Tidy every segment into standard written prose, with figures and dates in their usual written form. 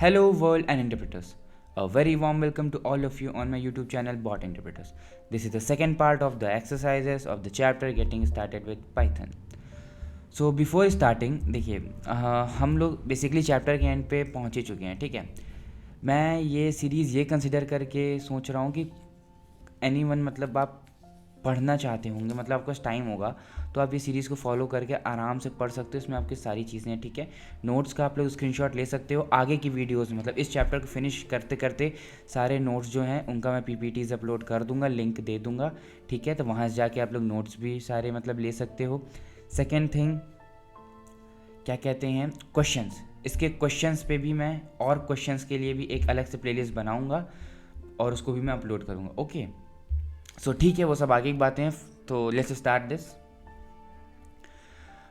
Hello, world and interpreters. A very warm welcome to all of you on my YouTube channel Bot Interpreters. This is the second part of the exercises of the chapter Getting Started with Python. So before starting देखिए हम लोग basically chapter के and पे पहुंच ही चुके हैं, ठीक है। मैं ये सीरीज़ ये कंसिडर करके सोच रहा हूँ कि एनीवन मतलब आप पढ़ना चाहते होंगे, मतलब आपके पास टाइम होगा तो आप ये सीरीज़ को फॉलो करके आराम से पढ़ सकते हो। इसमें आपकी सारी चीज़ें हैं, ठीक है। नोट्स का आप लोग स्क्रीनशॉट ले सकते हो आगे की वीडियोस में, मतलब इस चैप्टर को फिनिश करते करते सारे नोट्स जो हैं उनका मैं पीपीटीज अपलोड कर दूंगा, लिंक दे दूंगा, ठीक है। तो वहाँ से जाके आप लोग नोट्स भी सारे मतलब ले सकते हो। सेकेंड थिंग क्या कहते हैं, क्वेश्चंस। इसके क्वेश्चंस पे भी मैं और क्वेश्चंस के लिए भी एक अलग से प्लेलिस्ट बनाऊंगा और उसको भी मैं अपलोड करूंगा, ओके। सो ठीक है, वो सब आगे की बातें हैं। तो लेट्स स्टार्ट दिस।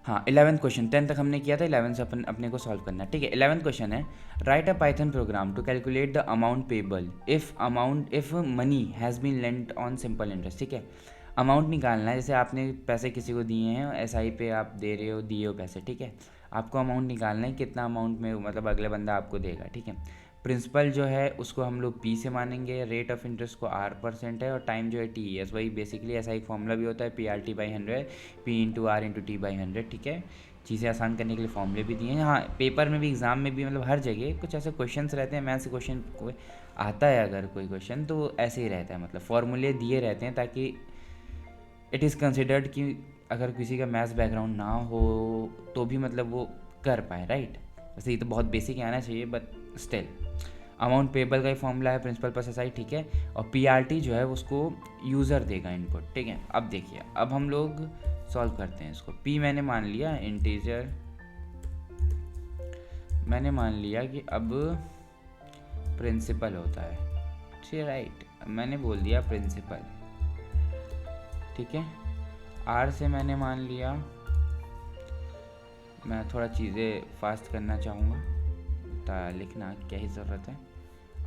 हाँ, 11th क्वेश्चन, 10 तक हमने किया था, 11 से अपने को सॉल्व करना है, ठीक है। 11th क्वेश्चन है, write a Python program to calculate the amount payable if money has been lent on simple interest, ठीक है। अमाउंट निकालना है, जैसे आपने पैसे किसी को दिए हैं, एसआई पे आप दे रहे हो, दिए हो पैसे, ठीक है। आपको अमाउंट निकालना है, कितना अमाउंट में मतलब अगले बंदा आपको देगा, ठीक है। प्रिंसिपल जो है उसको हम लोग पी से मानेंगे, रेट ऑफ इंटरेस्ट को R% है, और टाइम जो है TES, वही बेसिकली ऐसा एक फॉर्मूला भी होता है PRT/100, P×R×T/100, ठीक है। चीज़ें आसान करने के लिए फॉर्मूले भी दिए हैं। हाँ, पेपर में भी, एग्ज़ाम में भी, मतलब हर जगह कुछ ऐसे क्वेश्चंस रहते हैं, मैथ्स क्वेश्चन कोई आता है अगर कोई क्वेश्चन तो ऐसे ही रहता है, मतलब फॉर्मूले दिए रहते हैं ताकि इट इज़ कंसिडर्ड कि अगर किसी का मैथ्स बैकग्राउंड ना हो तो भी मतलब वो कर पाए, राइट। वैसे ये तो बहुत बेसिक आना चाहिए, बट स्टिल अमाउंट पेबल का ही फॉर्मूला है प्रिंसिपल प्लस एसआई, ठीक है। और पीआरटी जो है उसको यूज़र देगा इनपुट, ठीक है। अब देखिए, अब हम लोग सॉल्व करते हैं इसको। पी मैंने मान लिया इंटीजर, मैंने मान लिया कि अब प्रिंसिपल होता है, ठीक, राइट। मैंने बोल दिया प्रिंसिपल, ठीक है। आर से मैंने मान लिया, मैं थोड़ा चीज़ें फास्ट करना चाहूँगा, लिखना क्या ही ज़रूरत है।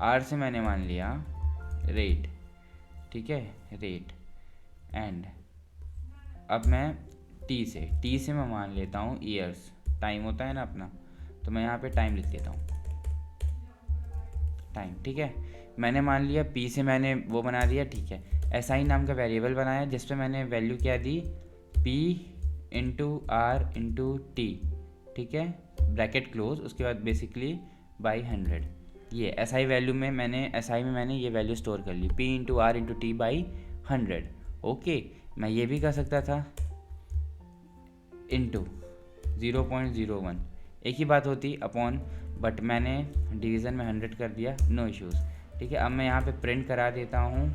आर से मैंने मान लिया रेट, ठीक है, रेट। एंड अब मैं टी से मैं मान लेता हूँ ईयर्स, टाइम होता है ना अपना, तो मैं यहाँ पे टाइम लिख देता हूँ, टाइम, ठीक है। मैंने मान लिया पी से मैंने वो बना दिया, ठीक है। एसआई नाम का वेरिएबल बनाया जिस पे मैंने वैल्यू क्या दी, P×R×T, ठीक है, ब्रैकेट क्लोज, उसके बाद बेसिकली बाई 100। ये एसआई वैल्यू में मैंने ये वैल्यू स्टोर कर ली, P×R×T बाई 100, ओके। मैं ये भी कर सकता था इंटू 0.01, एक ही बात होती अपॉन, बट मैंने डिवीज़न में 100 कर दिया, नो इश्यूज़, ठीक है। अब मैं यहाँ पे प्रिंट करा देता हूँ,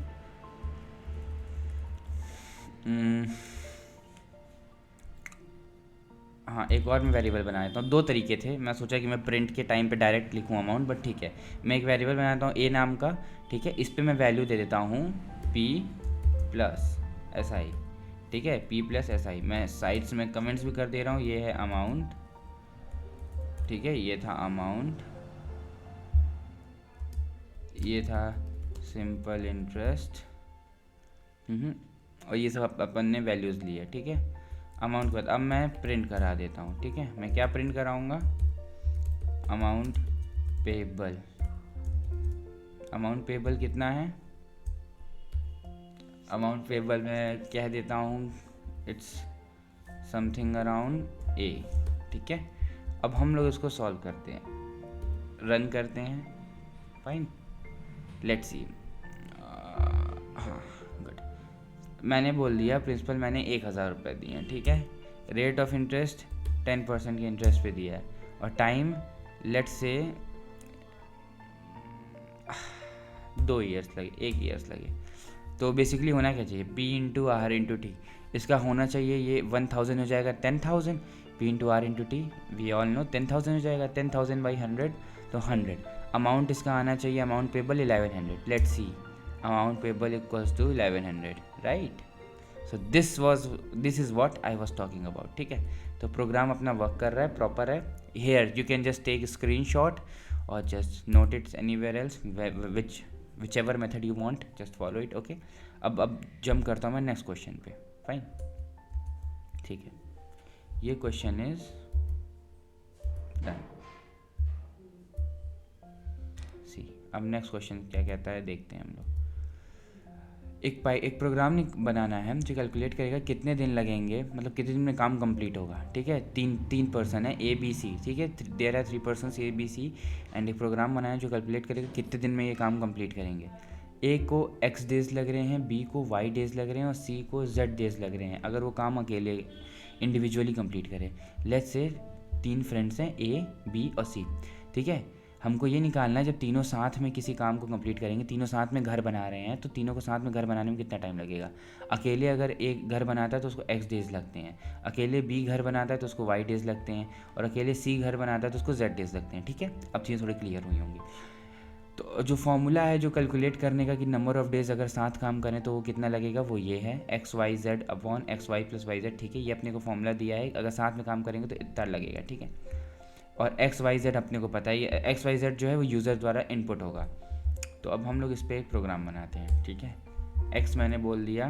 हाँ, एक और मैं वेरिएबल बना देता हूँ। दो तरीके थे, मैं सोचा कि मैं प्रिंट के टाइम पे डायरेक्ट लिखूँ अमाउंट, बट ठीक है, मैं एक वेरिएबल बनाता हूँ ए नाम का, ठीक है। इस पे मैं वैल्यू दे देता हूँ P+SI, ठीक है, P+SI। मैं साइड्स में कमेंट्स भी कर दे रहा हूँ, ये है अमाउंट, ठीक है, ये था अमाउंट, ये था सिंपल इंटरेस्ट, और ये सब अपन ने वैल्यूज़ लिए, ठीक है। अमाउंट के बाद अब मैं प्रिंट करा देता हूँ, ठीक है। मैं क्या प्रिंट कराऊँगा, अमाउंट पेबल। अमाउंट पेबल कितना है, अमाउंट पेबल में कह देता हूँ इट्स समथिंग अराउंड ए, ठीक है। अब हम लोग इसको सॉल्व करते हैं, रन करते हैं, फाइन, लेट्स सी। हाँ, गुड। मैंने बोल दिया प्रिंसिपल मैंने 1000 रुपये दिए हैं, ठीक है। रेट ऑफ इंटरेस्ट 10% के इंटरेस्ट पे दिया है, और टाइम लेट्स से 2 ईयर्स लगे, 1 ईयर्स लगे। तो बेसिकली होना क्या चाहिए, P×R×T, इसका होना चाहिए ये 1000 हो जाएगा 10,000, P×R×T वी ऑल नो 10,000 हो जाएगा, 10,000/100 तो 100। अमाउंट इसका आना चाहिए, amount payable 1100, let's see, amount payable equals to 1100, right. So this is what I was talking about, ठीक है। तो प्रोग्राम अपना वर्क कर रहा है, प्रॉपर है। Here you can just take screenshot और just note it's anywhere else, whichever method you want, just follow it, okay। अब जंप करता हूँ मैं नेक्स्ट क्वेश्चन पे, फाइन, ठीक है। ये क्वेश्चन इज डन। अब नेक्स्ट क्वेश्चन क्या कहता है देखते हैं हम लोग। एक प्रोग्राम बनाना है जो कैलकुलेट करेगा कितने दिन लगेंगे, मतलब कितने दिन में काम कंप्लीट होगा। ठीक है, तीन पर्सन है ए बी सी। ठीक है, there are 3 person A B C and एक प्रोग्राम बनाया जो कैलकुलेट करेगा कितने दिन में ये काम कंप्लीट करेंगे। ए को x डेज लग रहे हैं, बी को y डेज लग रहे हैं और सी को z डेज लग रहे हैं अगर वो काम अकेले इंडिविजुअली कंप्लीट करे। लेट्स से 3 फ्रेंड्स हैं ए बी और सी। ठीक है, हमको ये निकालना है जब तीनों साथ में किसी काम को कंप्लीट करेंगे, तीनों साथ में घर बना रहे हैं तो तीनों को साथ में घर बनाने में कितना टाइम लगेगा। अकेले अगर एक घर बनाता है तो उसको x डेज लगते हैं, अकेले बी घर बनाता है तो उसको y डेज लगते हैं और अकेले सी घर बनाता है तो उसको z डेज लगते हैं। ठीक है, अब चीज़ें थोड़ी क्लियर हुई होंगी। तो जो फॉर्मूला है जो कैलकुलेट करने का कि नंबर ऑफ़ डेज़ अगर साथ काम करें तो वो कितना लगेगा, वो ये है X Y Z upon X Y plus Y Z. ठीक है, ये अपने को फॉर्मूला दिया है, अगर साथ में काम करेंगे तो इतना लगेगा। ठीक है, और एक्स वाई जेड अपने को पता है, एक्स वाई जेड जो है वो यूज़र द्वारा इनपुट होगा। तो अब हम लोग इस पर एक प्रोग्राम बनाते हैं। ठीक है, एक्स मैंने बोल दिया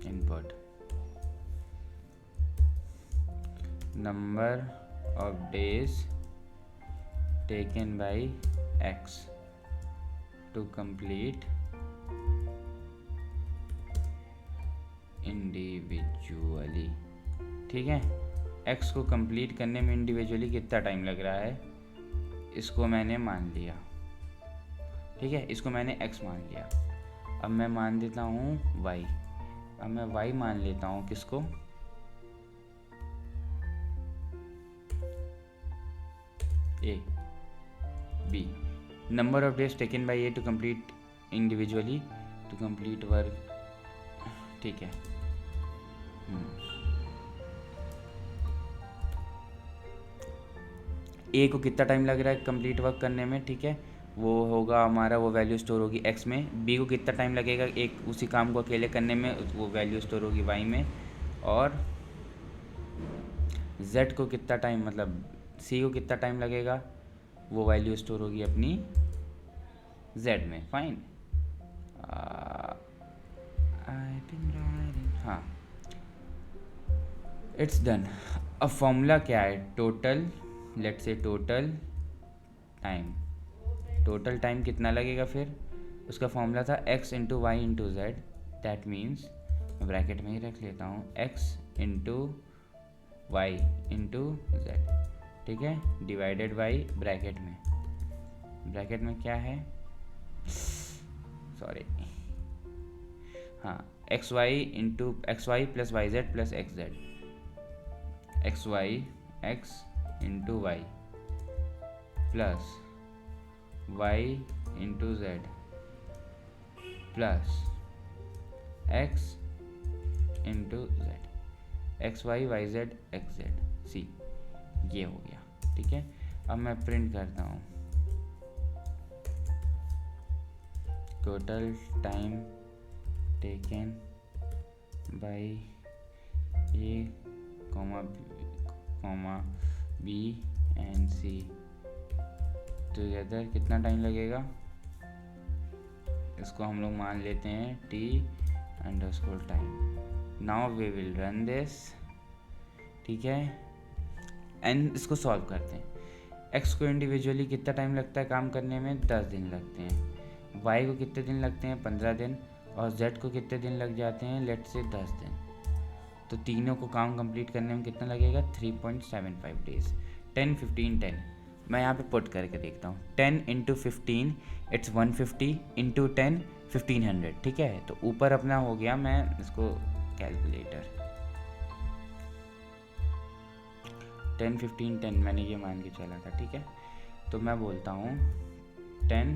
input, number of days taken by x to complete individually। ठीक है, x को कंप्लीट करने में इंडिविजुअली कितना टाइम लग रहा है इसको मैंने मान लिया। ठीक है, इसको मैंने x मान लिया। अब मैं मान देता हूँ y। अब मैं y मान लेता हूँ किसको, A, B, number of days taken by A to complete individually to complete work। ठीक है, A को कितना टाइम लग रहा है कंप्लीट वर्क करने में। ठीक है, वो होगा हमारा, वो वैल्यू स्टोर होगी x में। B को कितना टाइम लगेगा एक उसी काम को अकेले करने में, वो वैल्यू स्टोर होगी y में। और Z को कितना टाइम, मतलब C को कितना टाइम लगेगा, वो वैल्यू स्टोर होगी अपनी Z में। फाइन, हाँ, इट्स डन। अब फॉर्मूला क्या है, total, let's say total time. Total time कितना लगेगा, फिर उसका फॉर्मूला था x into Y into Z. That means मैं ब्रैकेट में ही रख लेता हूँ x into Y into Z. ठीक है, डिवाइडेड बाई ब्रैकेट में क्या है, सॉरी, हाँ, X Y into X Y plus Y Z plus X Z, X Y X into Y plus Y into Z plus X into Z, X Y Z X Z see, ये हो गया। ठीक है, अब मैं print करता हूँ total time taken by A comma B and C together कितना टाइम लगेगा, इसको हम लोग मान लेते हैं t underscore time. Now we will run this. ठीक है, एंड इसको सॉल्व करते हैं। x को इंडिविजुअली कितना टाइम लगता है काम करने में, 10 दिन लगते हैं। y को कितने दिन लगते हैं, 15 दिन। और z को कितने दिन लग जाते हैं, लेट्स से 10 दिन। तो तीनों को काम कंप्लीट करने में कितना लगेगा, 3.75 डेज। 10 15 10, मैं यहाँ पे पुट करके देखता हूँ। 10 इंटू 15 इट्स 150 इंटू 10 1500। ठीक है, तो ऊपर अपना हो गया, मैं इसको कैलकुलेटर 10 15 10 मैंने ये मान के चला था। ठीक है, तो मैं बोलता हूँ 10,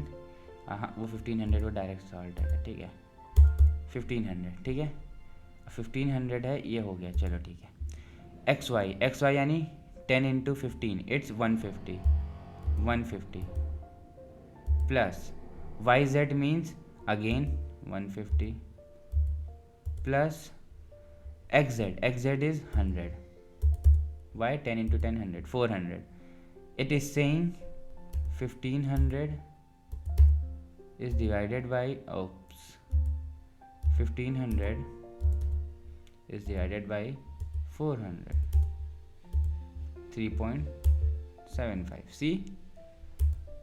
हाँ वो 1500 वो डायरेक्ट सॉल्ट है। ठीक है, 1500। ठीक है, 1500 है, ये हो गया। चलो ठीक है, एक्स वाई यानी 10 into 15 it's 150 plus Y Z means again 150 plus X Z is 100। Why 10 into 10 100, 400. It is saying 1500 is divided by 1500 is divided by 400, 3.75 75. See,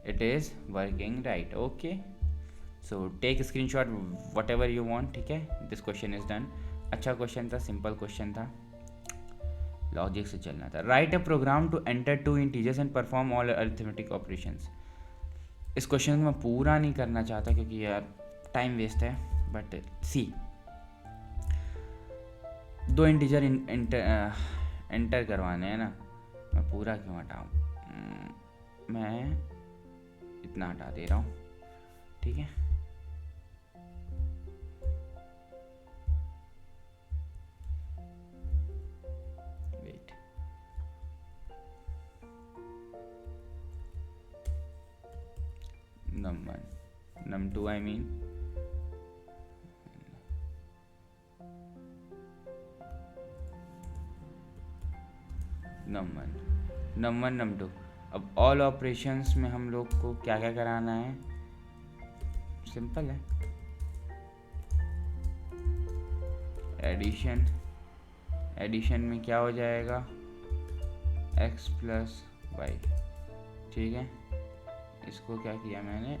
it is working right. Okay, so take screenshot whatever you want. ठीक है, this question is done. अच्छा question था, simple question था, logic से चलना था. Write a program to enter two integers and perform all arithmetic operations. इस question को मैं पूरा नहीं करना चाहता क्योंकि यार टाइम वेस्ट है, बट सी, दो इंटीजर एंटर करवाने हैं ना, मैं पूरा क्यों हटाऊँ, मैं इतना हटा दे रहा हूँ. ठीक है, wait, num1 num2 I mean, num1 num2. अब ऑल ऑपरेशंस में हम लोग को क्या क्या कराना है, सिंपल है, एडिशन में क्या हो जाएगा, x प्लस वाई. ठीक है, इसको क्या किया मैंने,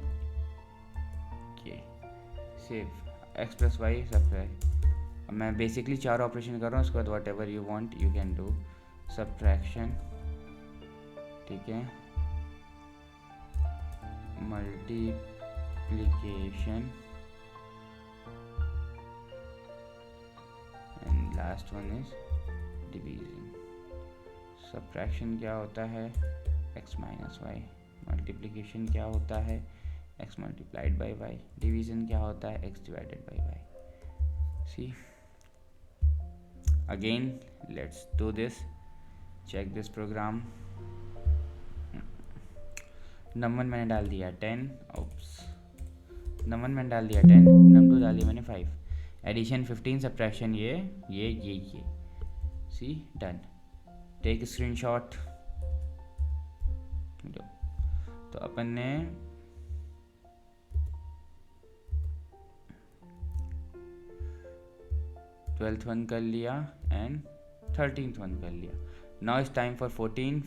के save, x plus Y subtract. अब मैं बेसिकली 4 ऑपरेशन कर रहा हूँ, उसके बाद what ever you want you can do. Subtraction, ठीक है, multiplication and last one is division. Subtraction क्या होता है, x माइनस वाई. मल्टीप्लिकेशन क्या होता है, x multiplied by y. Division क्या होता है, x divided by y. See again, let's do this. Check this program. Num one मैंने डाल दिया 10, नम1 मैंने डाल दिया 10, नम2 डाल दिया मैंने 5. एडिशन 15, सब्ट्रैक्शन ये. See, done. Take screenshot. तो अपन ने ट्वेल्थ वन कर लिया एंड 13th वन कर लिया. नाउ इट्स टाइम फॉर 14,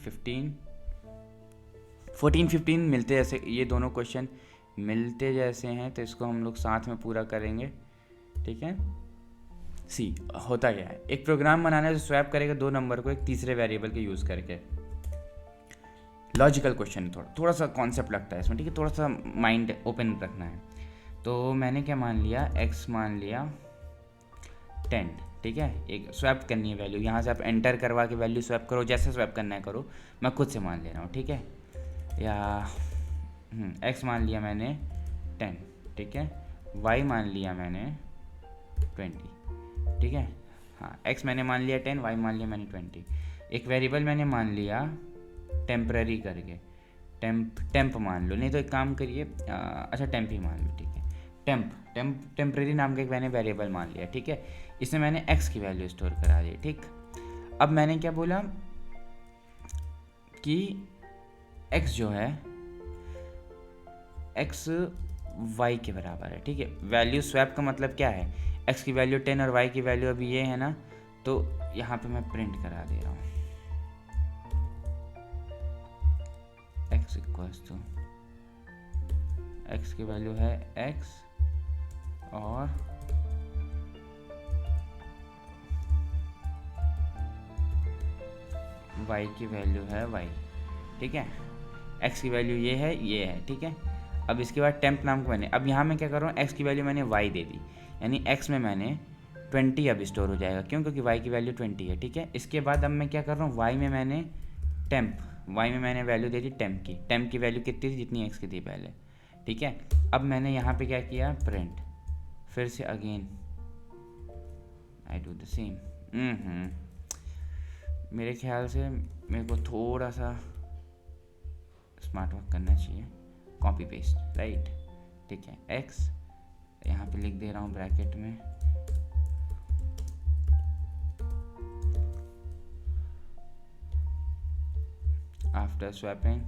15 मिलते जैसे, ये दोनों क्वेश्चन मिलते जैसे हैं तो इसको हम लोग साथ में पूरा करेंगे. ठीक है, सी होता क्या है, एक प्रोग्राम बनाना है जो स्वैप करेगा 2 नंबर को एक तीसरे वेरिएबल के यूज़ करके. लॉजिकल क्वेश्चन, थोड़ा सा कॉन्सेप्ट लगता है इसमें. ठीक है, थोड़ा सा माइंड ओपन रखना है. तो मैंने क्या मान लिया, x मान लिया 10. ठीक है, एक स्वैप करनी है वैल्यू, यहाँ से आप एंटर करवा के वैल्यू स्वैप करो, जैसे स्वैप करना है करो, मैं खुद से मान ले रहा हूँ. ठीक है, या x मान लिया मैंने 10. ठीक है, y मान लिया मैंने 20. ठीक है, हाँ, x मैंने मान लिया 10, y मान लिया मैंने 20. एक वेरिएबल मैंने मान लिया टेम्पररी करके, टेम्प मान लो, नहीं तो एक काम करिए, अच्छा टेम्प ही मान लो. ठीक है, टेम्पररी नाम का एक मैंने वेरिएबल मान लिया. ठीक है, इसमें मैंने x की वैल्यू स्टोर करा दी. ठीक, अब मैंने क्या बोला कि x जो है x y के बराबर है. ठीक है, वैल्यू स्वैप का मतलब क्या है, x की वैल्यू 10 और y की वैल्यू अभी ये है ना, तो यहाँ पे मैं प्रिंट करा दे रहा हूँ x इक्वल्स टू, x की वैल्यू है x और y की वैल्यू है y. ठीक है, x की वैल्यू ये है. ठीक है, अब इसके बाद टेम्प नाम को मैंने, अब यहाँ मैं क्या कर रहा हूँ, x की वैल्यू मैंने y दे दी, यानी x में मैंने 20 अब स्टोर हो जाएगा. क्यों, क्योंकि y की वैल्यू 20 है. ठीक है, इसके बाद अब मैं क्या कर रहा हूँ, y में मैंने वैल्यू दे दी टेम्प की वैल्यू कितनी थी, जितनी x की थी पहले. ठीक है, अब मैंने यहाँ पे क्या किया, प्रिंट, फिर से again I do the same. मेरे ख्याल से मेरे को थोड़ा सा स्मार्ट वर्क करना चाहिए, कॉपी पेस्ट, राइट. ठीक है, x यहाँ पे लिख दे रहा हूँ ब्रैकेट में, आफ्टर स्वैपिंग.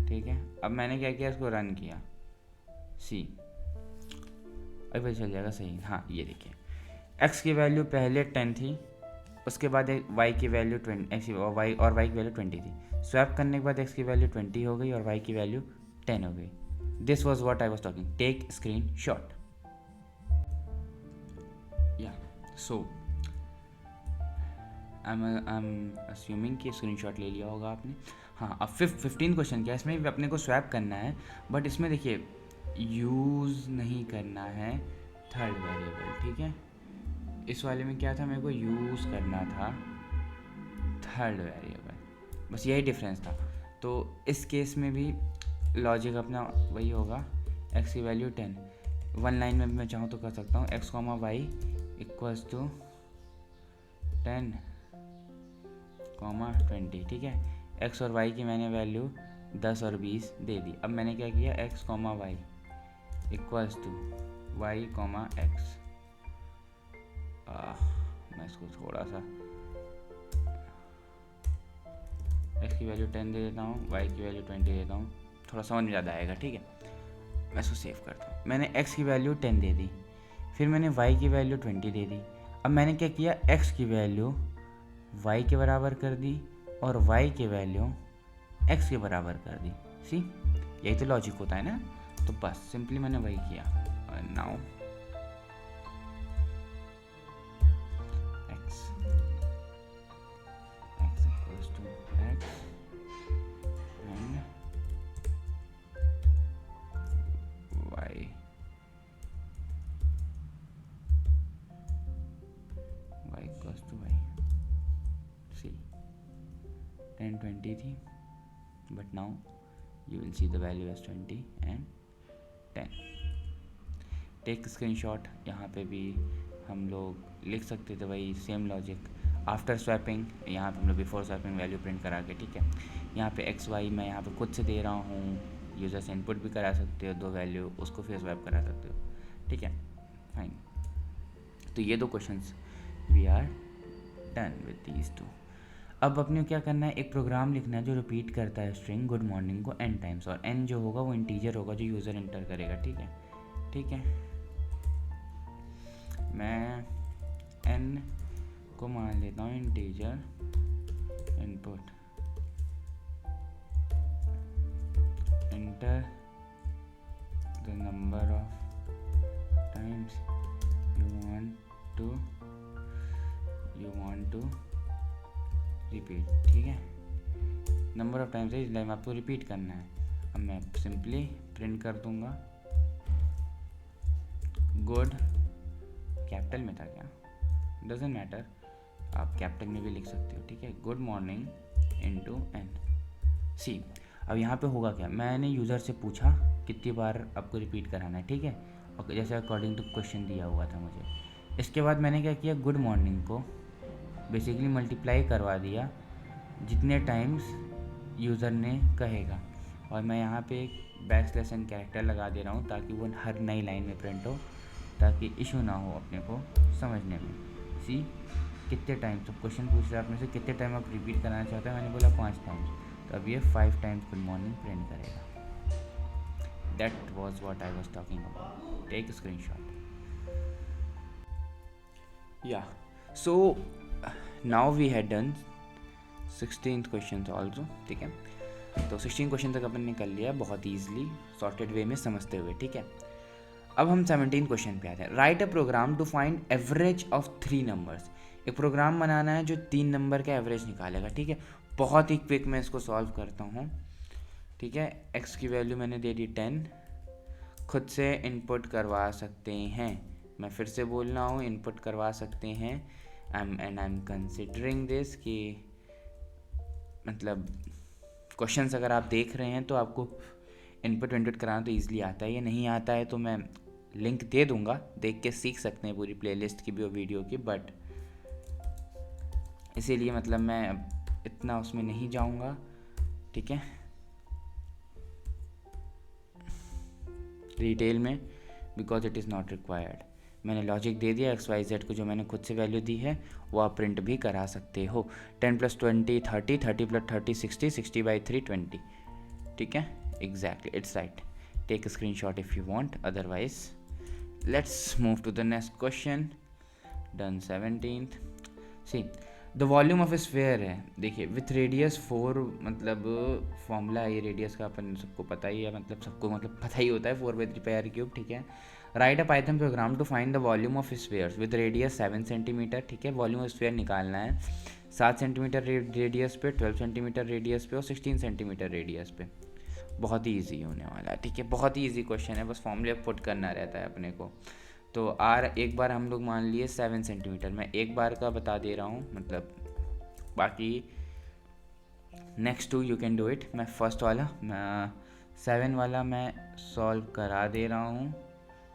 ठीक है, अब मैंने क्या किया, इसको रन किया. सी, अभी पता चल जाएगा सही. हाँ, ये देखिए, x की वैल्यू पहले 10 थी, उसके बाद वाई की वैल्यू 20 वाई और वाई की वैल्यू 20 थी। स्वैप करने के बाद एक्स की वैल्यू 20 हो गई और वाई की वैल्यू 10 हो गई। This was what I was talking, take screen shot. या सो आई एम अस्यूमिंग कि स्क्रीनशॉट ले लिया होगा आपने। हाँ, अब 15 क्वेश्चन क्या, इसमें भी अपने को स्वैप करना है, बट इसमें देखिए यूज़ नहीं करना है थर्ड वेरिएबल, ठीक है। इस वाले में क्या था, मेरे को यूज़ करना था थर्ड वेरिएबल, बस यही डिफरेंस था। तो इस केस में भी लॉजिक अपना वही होगा, एक्स की वैल्यू 10, वन लाइन में मैं चाहूँ तो कर सकता हूँ X comma Y equals to 10 comma 20, ठीक है। एक्स और वाई की मैंने वैल्यू 10 और 20 दे दी। अब मैंने क्या किया, X comma Y equals to Y comma X, मैं इसको थोड़ा सा एक्स की वैल्यू 10 दे देता हूँ, वाई की वैल्यू 20 देता हूँ, थोड़ा समझ में ज़्यादा आएगा, ठीक है। मैं इसको सेव करता हूँ। मैंने एक्स की वैल्यू 10 दे दी, फिर मैंने वाई की वैल्यू 20 दे दी। अब मैंने क्या किया, एक्स की वैल्यू वाई के बराबर कर दी और वाई की वैल्यू एक्स के बराबर कर दी। सी, यही तो लॉजिक होता है ना। तो बस सिंपली मैंने वही किया। Now x equals to x and y equals to y. See 10 20 थी, but now you will see the value as 20 and 10. Take screenshot. यहाँ पे भी हम लोग लिख सकते थे वही सेम लॉजिक, आफ्टर स्वैपिंग, यहाँ पे हम लोग बिफोर स्वैपिंग वैल्यू प्रिंट करा के, ठीक है। यहाँ पे एक्स वाई मैं यहाँ पे खुद से दे रहा हूँ, यूज़र से इनपुट भी करा सकते हो 2 वैल्यू, उसको फिर स्वैप करा सकते हो, ठीक है, फाइन। तो ये 2 questions we are done with these 2। अब अपने क्या करना है, एक प्रोग्राम लिखना है जो रिपीट करता है स्ट्रिंग गुड मॉर्निंग को n टाइम्स, और n जो होगा वो इंटीजर होगा जो यूज़र इंटर करेगा, ठीक है, ठीक है। मैं n को मान लेता हूँ integer input, enter the number of times you want to repeat, ठीक है। नंबर ऑफ टाइम्स इस लाइन आपको रिपीट करना है। अब मैं सिंपली प्रिंट कर दूंगा गुड, कैपिटल में था क्या, डजेंट मैटर, आप कैपिटल में भी लिख सकते हो, ठीक है, गुड मॉर्निंग इनटू n। सी, अब यहाँ पे होगा क्या, मैंने यूज़र से पूछा कितनी बार आपको रिपीट कराना है, ठीक है, और जैसे अकॉर्डिंग टू क्वेश्चन दिया हुआ था मुझे। इसके बाद मैंने क्या किया, गुड मॉर्निंग को बेसिकली मल्टीप्लाई करवा दिया जितने टाइम्स यूज़र ने कहेगा, और मैं यहाँ पे एक बैकस्लैश कैरेक्टर लगा दे रहा हूँ ताकि वो हर नई लाइन में प्रिंट हो, ताकि इशू ना हो अपने को समझने में। सी, कितने टाइम, तो क्वेश्चन पूछ रहे हैं आप में से कितने टाइम आप रिपीट कराना चाहते हैं, मैंने बोला 5 टाइम्स, तो अब ये 5 टाइम्स गुड मॉर्निंग प्रिंट करेगा। That was what I was talking about. Take screenshot. Yeah so now we had done 16th question also, ठीक है। तो 16 क्वेश्चन तक अपन ने कर लिया बहुत ईजिली सॉर्टेड वे में समझते हुए, ठीक है। अब हम 17 क्वेश्चन पे आते हैं। Write a program to find average of 3 numbers. एक प्रोग्राम बनाना है जो 3 नंबर का एवरेज निकालेगा, ठीक है। बहुत ही क्विक मैं इसको सॉल्व करता हूँ, ठीक है। एक्स की वैल्यू मैंने दे दी 10, खुद से इनपुट करवा सकते हैं, मैं फिर से बोल रहा हूँ इनपुट करवा सकते हैं। And I am considering this कि मतलब क्वेश्चंस अगर आप देख रहे हैं तो आपको इनपुट विनपुट कराना तो ईजिली आता है, ये नहीं आता है तो मैं लिंक दे दूंगा, देख के सीख सकते हैं पूरी प्लेलिस्ट की भी और वीडियो की, बट इसीलिए मतलब मैं इतना उसमें नहीं जाऊंगा, ठीक है, डिटेल में, because it is not required. मैंने लॉजिक दे दिया, एक्स वाई जेड को जो मैंने खुद से वैल्यू दी है वो आप प्रिंट भी करा सकते हो। 10 + 20 30, 30 + 30 60, 60/3 20, ठीक है, exactly, it's right. Take a screenshot if you want, otherwise let's move to the next question. Done 17th। See, the volume of sphere है, देखिए विथ रेडियस 4, मतलब फॉर्मूला है ये रेडियस का, अपन सबको पता ही है, मतलब सबको मतलब पता ही होता है, 4/3πr³, ठीक है। Write a Python program to find the volume of spheres with radius 7 centimetre, ठीक है। वॉल्यूम ऑफ स्फेयर निकालना है 7 सेंटीमीटर रेडियस पे, 12 सेंटीमीटर रेडियस पे और 16 सेंटीमीटर रेडियस पे। बहुत ही ईजी होने वाला है, ठीक है, बहुत ही ईजी क्वेश्चन है, बस फॉर्मूले पुट करना रहता है अपने को। तो आर एक बार हम लोग मान लिए 7 सेंटीमीटर, मैं एक बार का बता दे रहा हूँ, मतलब बाकी next 2 you can do it. मैं फर्स्ट वाला 7 वाला मैं सॉल्व करा दे रहा हूँ,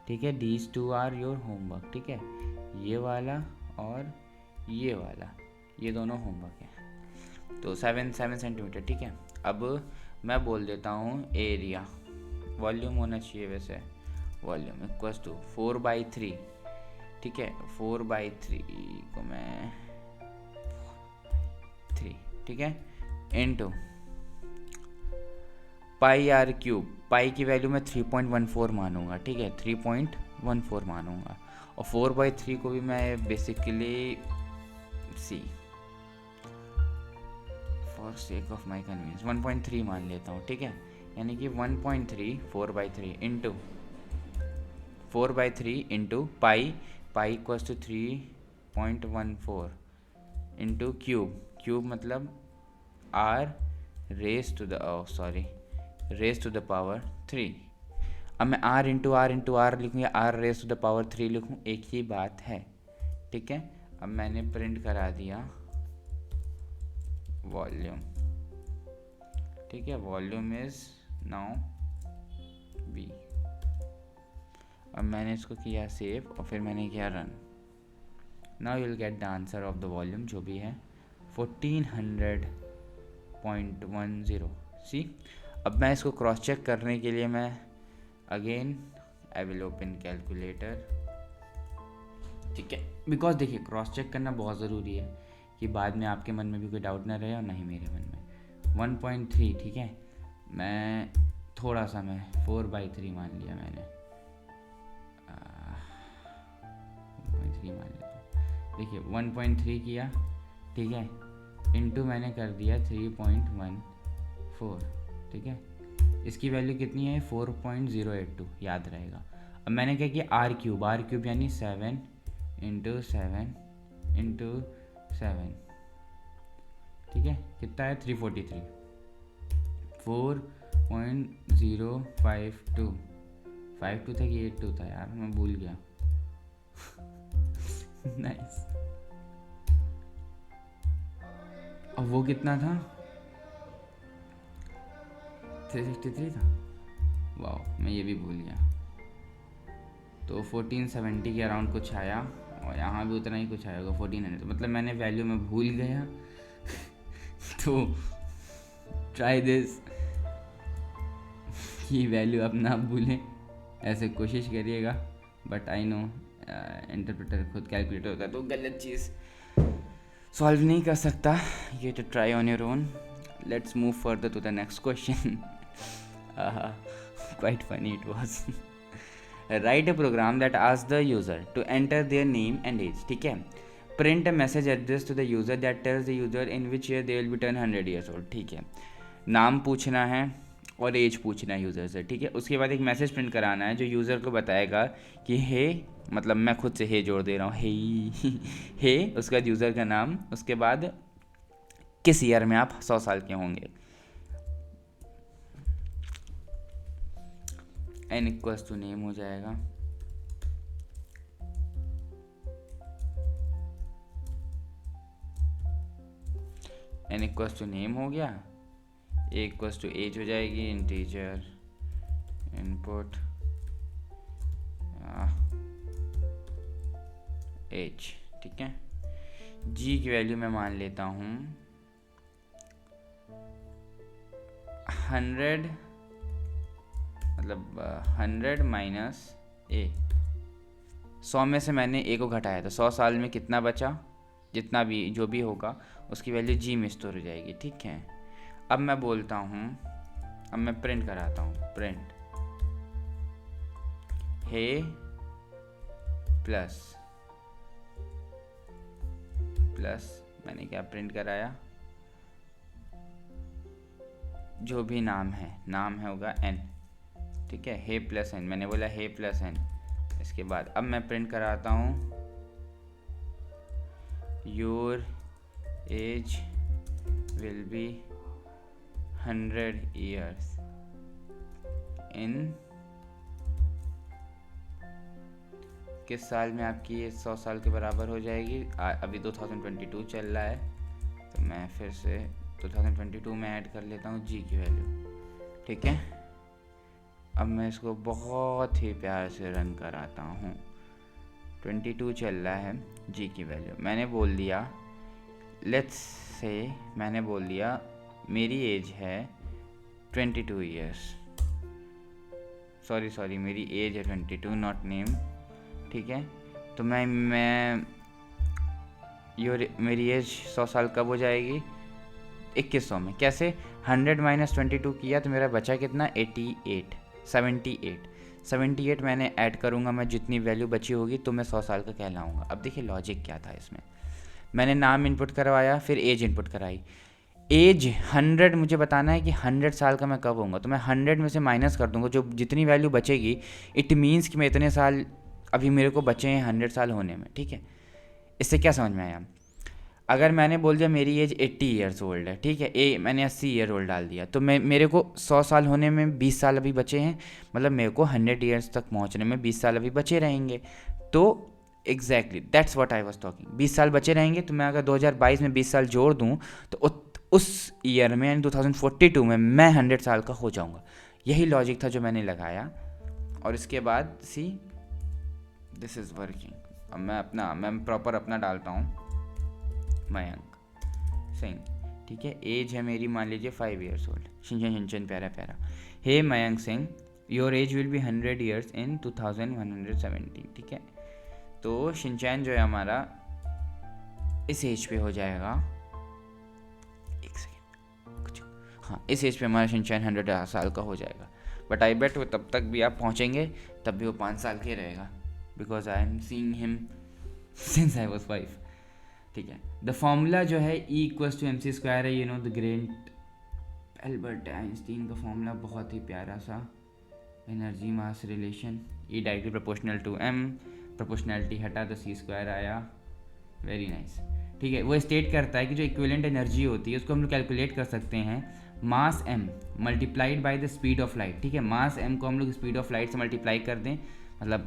ठीक है। दीज 2 आर योर होमवर्क, ठीक है। ये वाला और ये वाला, ये दोनों होमवर्क है। तो 7 सेंटीमीटर, ठीक है। अब मैं बोल देता हूँ एरिया, वॉल्यूम होना चाहिए वैसे, वॉल्यूम इक्वल्स टू 4/3, ठीक है। 4/3 को मैं 3, ठीक है, इनटू πr³। पाई की वैल्यू मैं 3.14 मानूंगा, ठीक है, 3.14 मानूंगा। और 4/3 को भी मैं basically see for sake of my convenience 1.3 मान लेता हूँ, ठीक है। यानी कि 1.3 4/3 into 4/3 into pi equals to 3.14 into cube मतलब r raise to the power 3। अब मैं r इंटू आर लिखूँ या r raise to the power 3 लिखूँ, एक ही बात है, ठीक है। अब मैंने प्रिंट करा दिया वॉल्यूम, ठीक है, वॉल्यूम इज नाउ b। अब मैंने इसको किया सेव और फिर मैंने किया run. Now you will get the answer of the volume जो भी है 1400.10। सी, अब मैं इसको क्रॉस चेक करने के लिए मैं again I will open calculator, ठीक है। बिकॉज देखिए क्रॉस चेक करना बहुत ज़रूरी है कि बाद में आपके मन में भी कोई डाउट ना रहे और ना ही मेरे मन में। 1.3, ठीक है, मैं थोड़ा सा मैं 4/3 मान लिया मैंने, 1.3 मान लिया। देखिए 1.3 किया, ठीक है, इंटू मैंने कर दिया 3.14, ठीक है। इसकी वैल्यू कितनी है 4.082, याद रहेगा। अब मैंने क्या किया r³ यानी 7 इंटू 7 इंटू 7, ठीक है, कितना है 343, 4.052, 52 था कि 82 था यार, मैं भूल गया। नाइस। अब वो कितना था 363 था, वाह मैं ये भी भूल गया। तो 1470 के अराउंड कुछ आया और यहाँ भी उतना ही कुछ आया होगा 1400, तो मतलब मैंने वैल्यू में भूल गया। तो ट्राई दिस कि वैल्यू आप ना भूलें, ऐसे कोशिश करिएगा। बट आई नो इंटरप्रेटर खुद कैलकुलेटर होता है तो गलत चीज़ सॉल्व नहीं कर सकता। ये तो try on your own. Let's move further to the next question. Quite funny it was. Write a program that asks the user to enter their name and age, ठीक है। Print a message address to the user that tells the user in which year they will be turn 100 years old, ठीक है। नाम पूछना है और as पूछना है यूज़र से, ठीक है। उसके बाद एक मैसेज प्रिंट कराना है जो यूज़र को बताएगा कि हे, मतलब मैं खुद से हे जोड़ दे रहा हूँ, हे उसके बाद यूज़र का नाम, उसके बाद किस ईयर में आप 100 साल के होंगे। n इक्वल्स टू नेम हो जाएगा, n इक्वल्स टू नेम हो गया, a इक्वल्स टू एज हो जाएगी, इंटीजर इनपुट एज, ठीक है। g की वैल्यू मैं मान लेता हूँ 100, मतलब 100 माइनस a। 100 में से मैंने a को घटाया तो 100 साल में कितना बचा, जितना भी जो भी होगा उसकी वैल्यू g में स्टोर हो जाएगी, ठीक है। अब मैं बोलता हूँ, अब मैं प्रिंट कराता हूँ, प्रिंट हे प्लस मैंने क्या प्रिंट कराया, जो भी नाम है होगा n, ठीक है, हे प्लस एन, मैंने बोला हे प्लस एन। इसके बाद अब मैं प्रिंट कराता हूँ your age will be 100 years इन, किस साल में आपकी ये 100 साल के बराबर हो जाएगी। अभी 2022 चल रहा है, तो मैं फिर से 2022 में ऐड कर लेता हूँ जी की वैल्यू, ठीक है। अब मैं इसको बहुत ही प्यार से रन कराता हूँ। 22 चल रहा है, जी की वैल्यू मैंने बोल दिया, लेट्स से मैंने बोल दिया मेरी एज है 22 ईयर्स, सॉरी मेरी एज है 22, नॉट नेम, ठीक है। तो मैं मेरी एज 100 साल कब हो जाएगी, 2100 में। कैसे, 100 माइनस 22 किया तो मेरा बचा कितना, 78 मैंने ऐड करूँगा, मैं जितनी वैल्यू बची होगी तो मैं 100 साल का कहलाऊँगा। अब देखिए लॉजिक क्या था इसमें, मैंने नाम इनपुट करवाया, फिर एज इनपुट कराई। एज 100 मुझे बताना है कि 100 साल का मैं कब होऊंगा, तो मैं 100 में से माइनस कर दूंगा, जो जितनी वैल्यू बचेगी इट मीन्स कि मैं इतने साल अभी मेरे को बचे हैं 100 साल होने में, ठीक है। इससे क्या समझ में आया, अगर मैंने बोल दिया मेरी एज 80 ईयर्स ओल्ड है, ठीक है, मैंने 80 ईयर ओल्ड डाल दिया, तो मेरे को 100 साल होने में 20 साल अभी बचे हैं, मतलब मेरे को 100 ईयर्स तक पहुंचने में 20 साल अभी बचे रहेंगे। तो exactly that's what I was talking, 20 साल बचे रहेंगे। तो मैं अगर 2022 में 20 साल जोड़ दूं तो उस ईयर में यानी 2042 में मैं 100 साल का हो जाऊंगा। यही लॉजिक था जो मैंने लगाया, और इसके बाद सी दिस इज़ वर्किंग। अब मैं प्रॉपर अपना डालता हूँ, मयंक सिंह, ठीक है, एज है मेरी मान लीजिए 5 ईयर्स ओल्ड, शिंचन प्यारा प्यारा, hey Mayank Singh your age will be 100 years in 2170, ठीक है। तो शिनचैन जो है हमारा इस एज पे हो जाएगा, एक सेकेंड कुछ, हाँ इस एज पे हमारा शिनचैन 100 साल का हो जाएगा। बट आई बेट वो तब तक भी आप पहुँचेंगे, तब भी वो 5 साल के रहेगा, because I am seeing him since I was 5, ठीक है। द फॉर्मूला जो है E equals to MC square है, you know the great Albert Einstein का फॉर्मूला, बहुत ही प्यारा सा energy mass relation, E directly proportional to M, proportionality हटा तो C स्क्वायर आया, वेरी नाइस, ठीक है। वो स्टेट करता है कि जो इक्विवेलेंट एनर्जी होती है उसको हम लोग कैलकुलेट कर सकते हैं मास m multiplied by the speed of light, ठीक है। मास m को हम लोग स्पीड ऑफ लाइट से मल्टीप्लाई कर दें, मतलब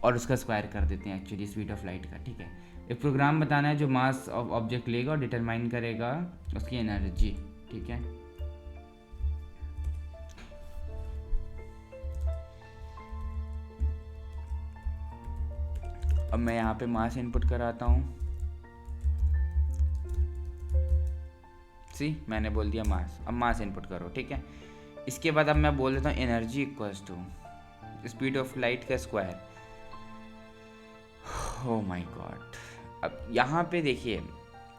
और उसका स्क्वायर कर देते हैं एक्चुअली स्पीड ऑफ लाइट का, ठीक है। एक प्रोग्राम बताना है जो मास ऑफ ऑब्जेक्ट लेगा और डिटरमाइन करेगा उसकी एनर्जी, ठीक है। अब मैं यहाँ पे मास इनपुट कराता हूँ, सी मैंने बोल दिया मास, अब मास इनपुट करो, ठीक है। इसके बाद अब मैं बोल देता हूँ energy equals to speed of light का स्क्वायर। ओह माय गॉड, अब यहाँ पे देखिए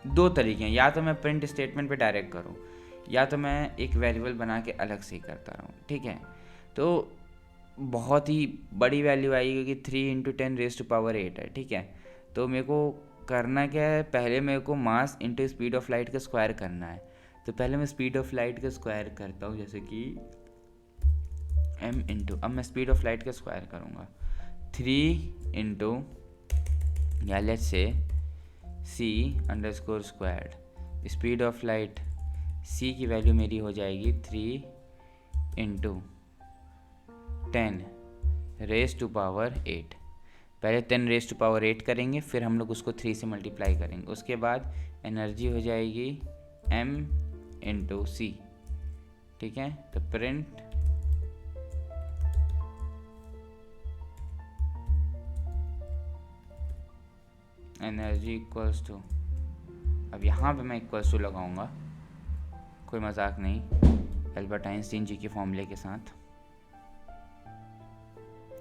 दो तरीके हैं, या तो मैं प्रिंट स्टेटमेंट पे डायरेक्ट करूँ, या तो मैं एक वेरिएबल बना के अलग से ही करता रहूँ, ठीक है। तो बहुत ही बड़ी वैल्यू आएगी कि 3 × 10⁸ है, ठीक है। तो मेरे को करना क्या है, पहले मेरे को mass into speed of light का स्क्वायर करना है। तो पहले मैं स्पीड ऑफ लाइट का स्क्वायर करता हूँ, जैसे कि m इंटू, अब मैं स्पीड ऑफ लाइट का स्क्वायर करूँगा 3 इंटू, या let's say c _squared, speed of light c की वैल्यू मेरी हो जाएगी 3 इंटू 10⁸8। पहले 10⁸8 करेंगे, फिर हम लोग उसको 3 से मल्टीप्लाई करेंगे, उसके बाद एनर्जी हो जाएगी m इंटू सी, ठीक है। तो प्रिंट एनर्जी इक्वल्स टू, अब यहाँ पे मैं इक्वल्स टू लगाऊंगा, कोई मजाक नहीं, एल्बर्ट आइंस्टीन जी के फॉर्मूले के साथ,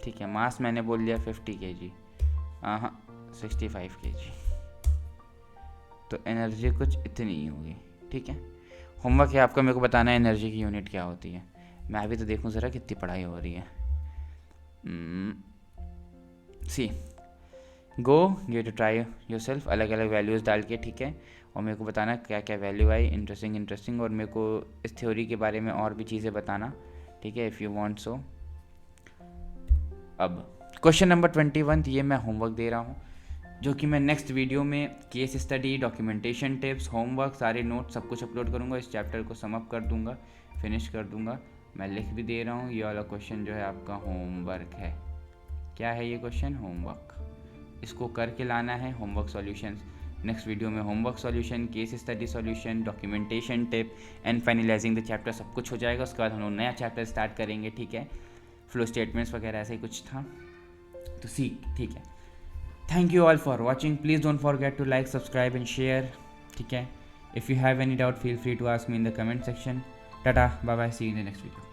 ठीक है। मास मैंने बोल दिया 50 kg, हाँ 65 kg, तो एनर्जी कुछ इतनी ही होगी, ठीक है। होमवर्क है आपका, मेरे को बताना है एनर्जी की यूनिट क्या होती है। मैं अभी तो देखूं ज़रा कितनी पढ़ाई हो रही है। See go you to try yourself, अलग अलग वैल्यूज़ डाल के, ठीक है। और मेरे को बताना क्या क्या वैल्यू आई, इंटरेस्टिंग, और मेरे को इस थ्योरी के बारे में और भी चीज़ें बताना, ठीक है, इफ़ यू वांट सो। अब क्वेश्चन नंबर 21, ये मैं होमवर्क दे रहा हूँ, जो कि मैं नेक्स्ट वीडियो में case study, documentation tips, homework, सारे नोट्स सब कुछ अपलोड करूँगा। इस चैप्टर को सम अप कर दूँगा, फिनिश कर दूँगा। मैं लिख भी दे रहा हूँ, ये वाला क्वेश्चन जो है आपका होमवर्क है। क्या है ये क्वेश्चन? होमवर्क। इसको करके लाना है, होमवर्क सॉल्यूशंस। नेक्स्ट वीडियो में homework solution, case study solution, documentation tip and finalising the chapter, सब कुछ हो जाएगा। उसके बाद हम लोग नया चैप्टर स्टार्ट करेंगे, ठीक है। फ्लो स्टेटमेंट्स वगैरह ऐसे ही कुछ था, तो सीख, ठीक है। Thank you all for watching. Please don't forget to like, subscribe and share, ठीक है। If you have any doubt feel free to ask me in the comment section. Tata, bye bye, see you in the next video.